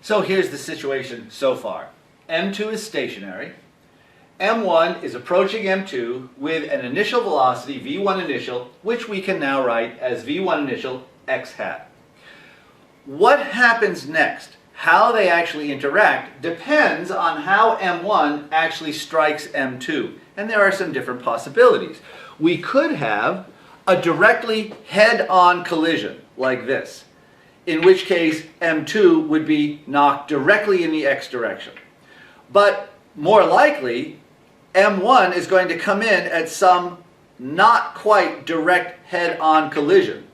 So here's the situation so far. M2 is stationary. M1 is approaching M2 with an initial velocity, v1 initial, which we can now write as v1 initial x hat. What happens next, how they actually interact, depends on how M1 actually strikes M2. And there are some different possibilities. We could have a directly head-on collision, like this, in which case M2 would be knocked directly in the x direction. But more likely, M1 is going to come in at some not quite direct head-on collision.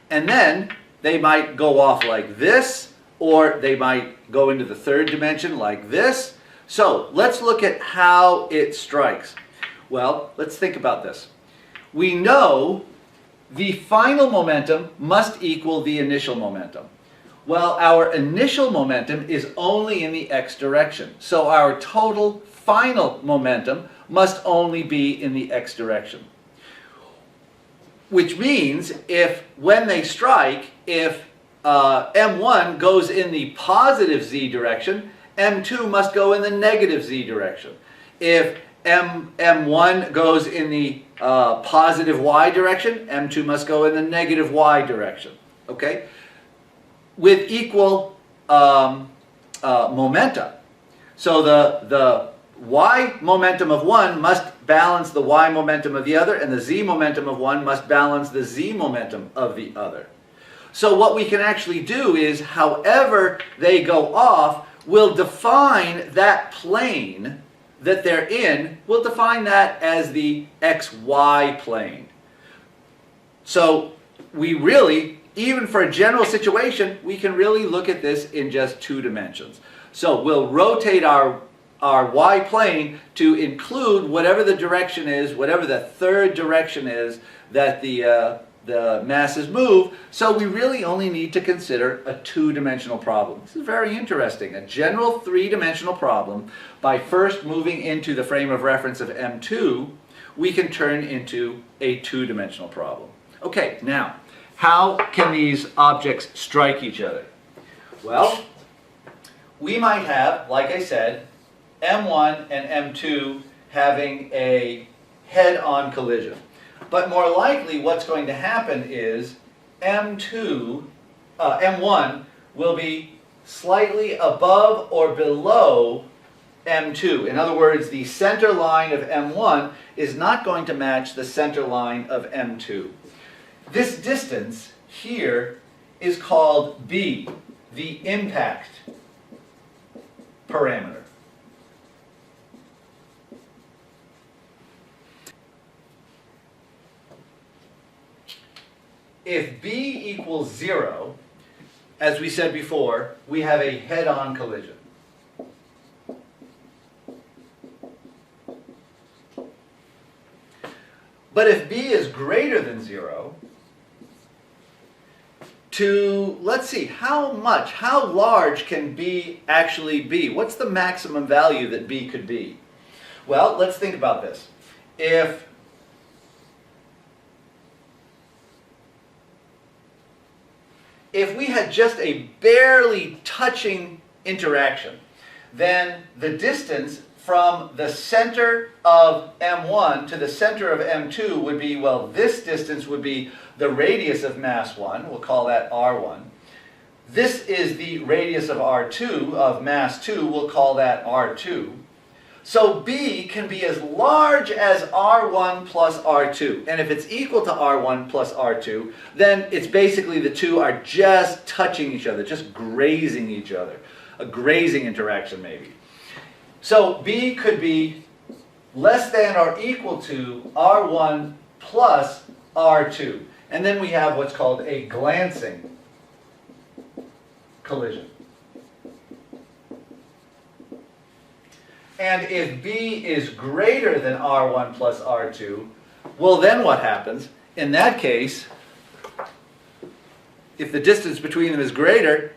And then they might go off like this, or they might go into the third dimension like this. So let's look at how it strikes. Well, let's think about this. We know the final momentum must equal the initial momentum. Well, our initial momentum is only in the x direction. So our total final momentum must only be in the x direction. Which means when they strike, if M1 goes in the positive z direction, M2 must go in the negative z direction. If M1 goes in the positive y direction, M2 must go in the negative y direction. Okay? With equal momenta. So the y momentum of one must balance the y momentum of the other, and the z momentum of one must balance the z momentum of the other. So what we can actually do is, however they go off, we'll define that plane that they're in, we'll define that as the xy plane. So we really, even for a general situation, we can really look at this in just 2 dimensions. So we'll rotate our y plane to include whatever the direction is, whatever the third direction is that the masses move. So we really only need to consider a 2-dimensional problem. This is very interesting. A general 3-dimensional problem, by first moving into the frame of reference of M2, we can turn into a 2-dimensional problem. Okay, now, how can these objects strike each other? Well, we might have, like I said, M1 and M2 having a head-on collision. But more likely what's going to happen is M1 will be slightly above or below M2. In other words, the center line of M1 is not going to match the center line of M2. This distance here is called B, the impact parameter. If B equals 0, as we said before, we have a head-on collision. But if B is greater than 0, let's see, how large can B actually be? What's the maximum value that B could be? Well, let's think about this. If we had just a barely touching interaction, then the distance from the center of M1 to the center of M2 would be, well, this distance would be the radius of mass 1. We'll call that R1. This is the radius of R2, of mass 2. We'll call that R2. So B can be as large as R1 plus R2. And if it's equal to R1 plus R2, then it's basically the two are just touching each other, just grazing each other. A grazing interaction maybe. So B could be less than or equal to R1 plus R2. And then we have what's called a glancing collision. And if B is greater than R1 plus R2, well, then what happens? In that case, if the distance between them is greater,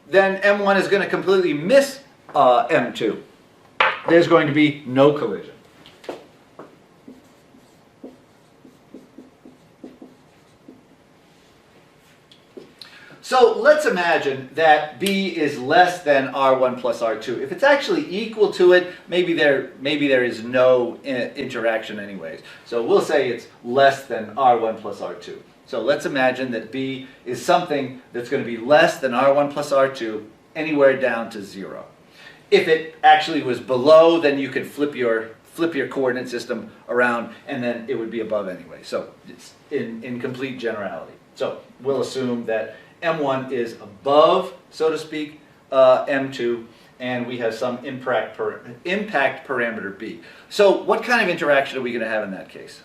then M1 is going to completely miss M2. There's going to be no collision. So let's imagine that B is less than R1 plus R2. If it's actually equal to it, maybe there is no interaction anyways. So we'll say it's less than R1 plus R2. So let's imagine that B is something that's going to be less than R1 plus R2 anywhere down to 0. If it actually was below, then you could flip your coordinate system around and then it would be above anyway. So it's in complete generality. So we'll assume that M1 is above, so to speak, M2, and we have some impact parameter B. So what kind of interaction are we going to have in that case?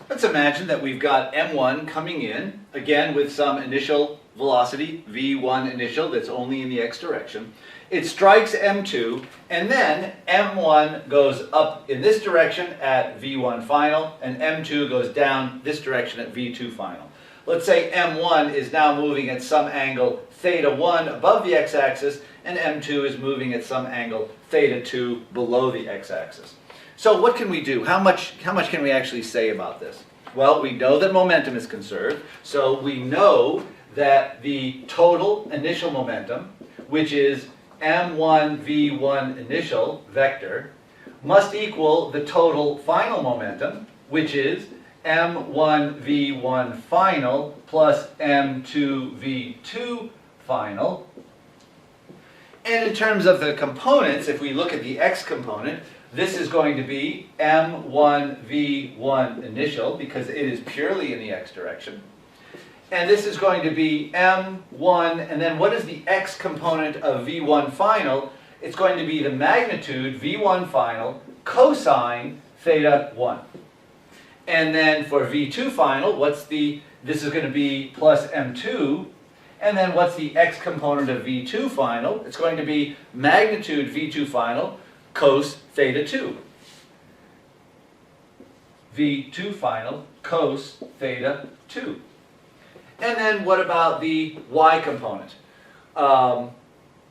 Let's imagine that we've got M1 coming in, again with some initial velocity, V1 initial, that's only in the x direction. It strikes M2, and then M1 goes up in this direction at V1 final, and M2 goes down this direction at V2 final. Let's say M1 is now moving at some angle theta 1 above the x-axis, and M2 is moving at some angle theta 2 below the x-axis. So what can we do? How much can we actually say about this? Well, we know that momentum is conserved, so we know that the total initial momentum, which is M1 V1 initial vector, must equal the total final momentum, which is M1 V1 final plus M2 V2 final. And in terms of the components, if we look at the x component, this is going to be M1 V1 initial because it is purely in the x direction. And this is going to be M1, and then what is the x component of V1 final? It's going to be the magnitude V1 final cosine theta 1. And then for V2 final, this is going to be plus M2. And then what's the x component of V2 final? It's going to be magnitude V2 final cos theta 2. V2 final cos theta 2. And then what about the y component? So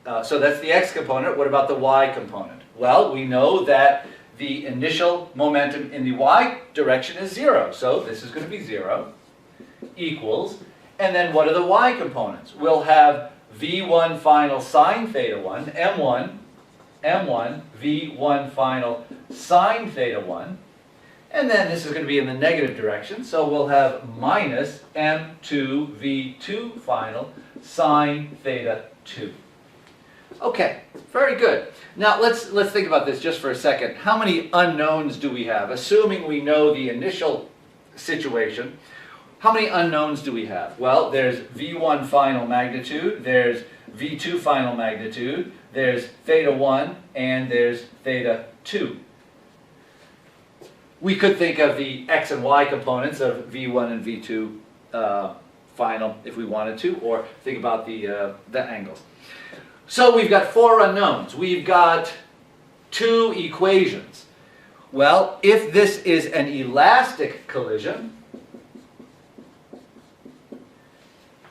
that's the x component. What about the y component? Well, we know that the initial momentum in the y direction is 0. So this is going to be 0 equals. And then what are the y components? We'll have V1 final sine theta 1, M1, V1 final sine theta 1. And then this is going to be in the negative direction, so we'll have minus M2 V2 final sine theta 2. Okay, very good. Now let's think about this just for a second. How many unknowns do we have? Assuming we know the initial situation, how many unknowns do we have? Well, there's V1 final magnitude, there's V2 final magnitude, there's theta 1, and there's theta 2. We could think of the x and y components of V1 and V2 final if we wanted to, or think about the angles. So we've got 4 unknowns. We've got 2 equations. Well, if this is an elastic collision,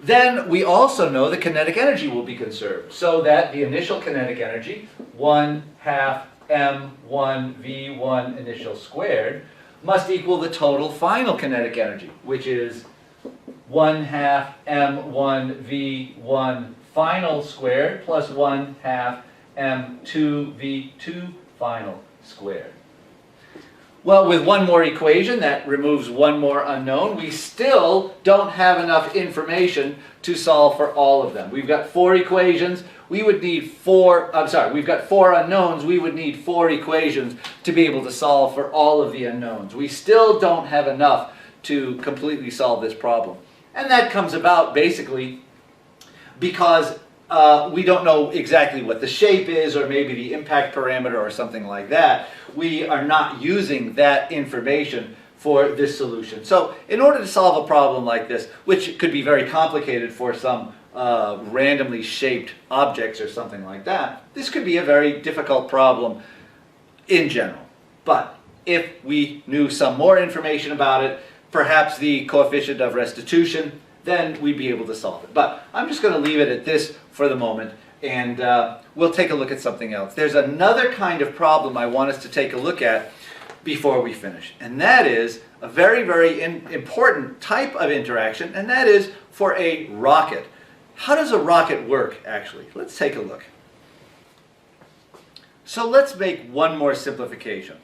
then we also know the kinetic energy will be conserved, so that the initial kinetic energy, 1/2 M1 V1 initial squared, must equal the total final kinetic energy, which is 1/2 M1 V1 final squared plus 1/2 M2 V2 final squared. Well, with one more equation, that removes one more unknown, we still don't have enough information to solve for all of them. We've got 4 equations. We would need we've got 4 unknowns. We would need 4 equations to be able to solve for all of the unknowns. We still don't have enough to completely solve this problem. And that comes about basically because we don't know exactly what the shape is, or maybe the impact parameter or something like that. We are not using that information for this solution. So in order to solve a problem like this, which could be very complicated for some randomly shaped objects or something like that, this could be a very difficult problem in general. But if we knew some more information about it, perhaps the coefficient of restitution, then we'd be able to solve it. But I'm just going to leave it at this for the moment, and we'll take a look at something else. There's another kind of problem I want us to take a look at before we finish, and that is a very, very important type of interaction, and that is for a rocket. How does a rocket work, actually? Let's take a look. So let's make one more simplification.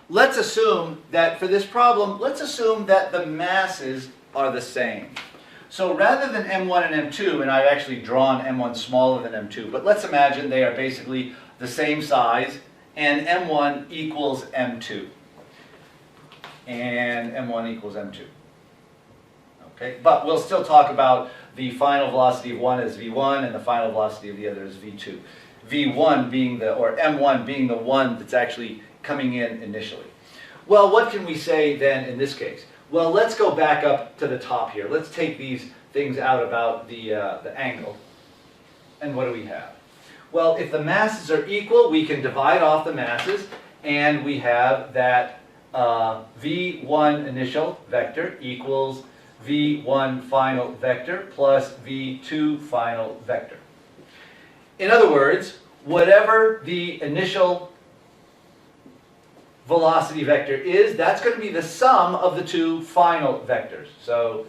Let's assume that for this problem, let's assume that the masses are the same. So rather than M1 and M2, and I've actually drawn M1 smaller than M2, but let's imagine they are basically the same size, and M1 equals M2. And M1 equals M2. Okay, but we'll still talk about the final velocity of one as V1 and the final velocity of the other as V2. V1 being the, or M1 being the one that's actually coming in initially. Well, what can we say then in this case? Well, let's go back up to the top here. Let's take these things out about the angle. And what do we have? Well, if the masses are equal, we can divide off the masses, and we have that V1 initial vector equals V1 final vector plus V2 final vector. In other words, whatever the initial velocity vector is, that's going to be the sum of the two final vectors. So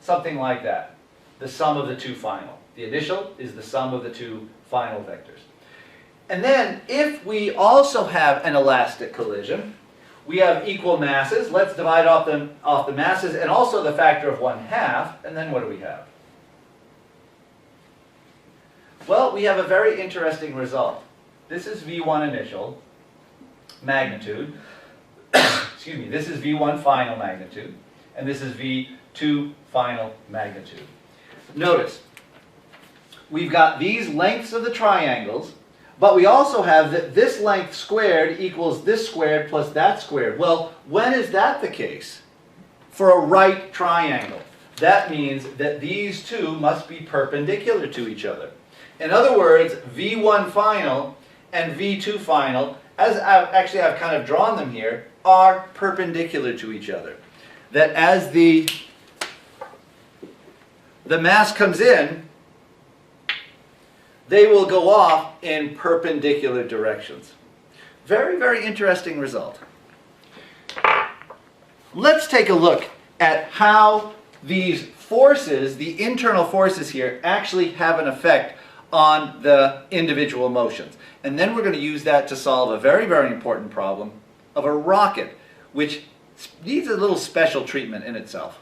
something like that. The sum of the two final. The initial is the sum of the two final vectors. And then if we also have an elastic collision, we have equal masses. Let's divide off the masses and also the factor of 1/2. And then what do we have? Well, we have a very interesting result. This is V1 initial magnitude. Excuse me. This is V1 final magnitude. And this is V2 final magnitude. Notice, we've got these lengths of the triangles, but we also have that this length squared equals this squared plus that squared. Well, when is that the case? For a right triangle. That means that these two must be perpendicular to each other. In other words, V1 final and V2 final, as I've kind of drawn them here, are perpendicular to each other. That as the mass comes in, they will go off in perpendicular directions. Very, very interesting result. Let's take a look at how these forces, the internal forces here, actually have an effect on the individual motions. And then we're going to use that to solve a very, very important problem of a rocket, which needs a little special treatment in itself.